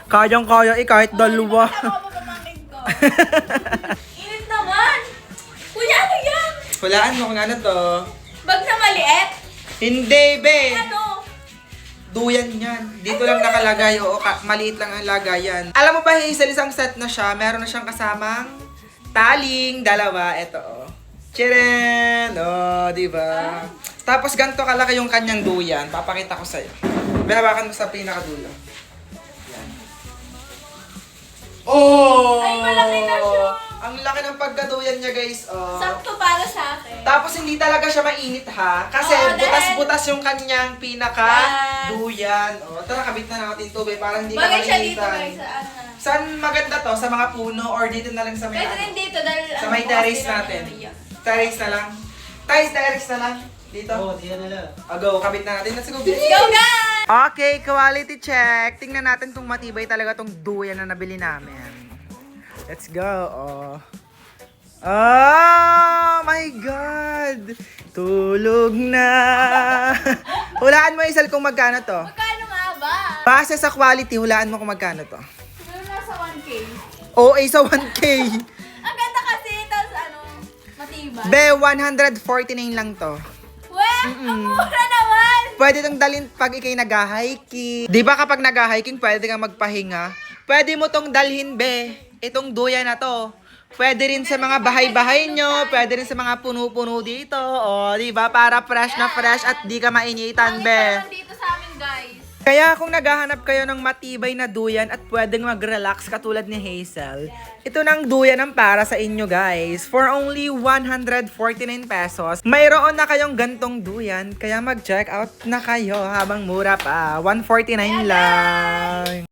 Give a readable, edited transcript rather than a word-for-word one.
Kayang-kaya kahit dalawa. Ako pamangkin ko. Init naman. Kuya, ano yan? Hulaan mo kung ano to. Bag na maliit? Hindi, be. Ano? Duyan yan. Dito lang nakalagay. Oo, maliit lang ang lagayan. Alam mo ba, Hazel, isang set na siya. Meron na siyang kasamang taling. Dalawa. Ito, oh. Chiren! Oh, di ba? Tapos ganito kalaki yung kanyang duyan. Papakita ko sa'yo. Bihawakan mo sa pinakadulo. Yan. Oh! Ay, malaki na siya. Ang laki ng pagkaduyan niya, guys. Oh. Sakto para sa akin. Tapos hindi talaga siya mainit ha. Kasi Oo, butas-butas yung kanyang pinaka-duyan. O, tara, kabit na natin ito, be. Parang hindi ka Bagay siya dito mainitan. guys. Sa ano. Saan maganda to? Sa mga puno or dito na lang sa may Pwede ano? rin dito dahil Sa may terrace natin. Terrace na lang. Terrace na lang. Dito. Oo, diyan na lang. Go, kabit na natin. Let's go, Let's go guys! Okay, quality check. Tingnan natin kung matibay talaga tong duyan na nabili namin. Let's go. Oh my God! Tulog na! Hulaan mo, Isal, kung magkano to. Magkano nga ba? Base sa quality, hulaan mo kung magkano to. Siguro nasa 1K. OA sa 1K. Ang ganda kasi, tapos ano, matibay. Be, 149 lang to. Weh, ang mura naman! Pwede tong dalhin pag ikay nag-hiking. Di ba kapag nag-hiking, pwede kang magpahinga? Pwede mo tong dalhin, be. Itong duyan na to. Pwede rin sa mga bahay-bahay nyo. Pwede rin sa mga puno-puno dito. O, di ba? Para fresh na fresh at di ka mainitan, Ang be. naman dito sa amin guys. Kaya kung naghahanap kayo ng matibay na duyan at pwedeng mag-relax katulad ni Hazel, ito nang duyan ang para sa inyo, guys. For only 149 pesos, mayroon na kayong gantong duyan. Kaya mag-check out na kayo habang mura pa. 149 lang.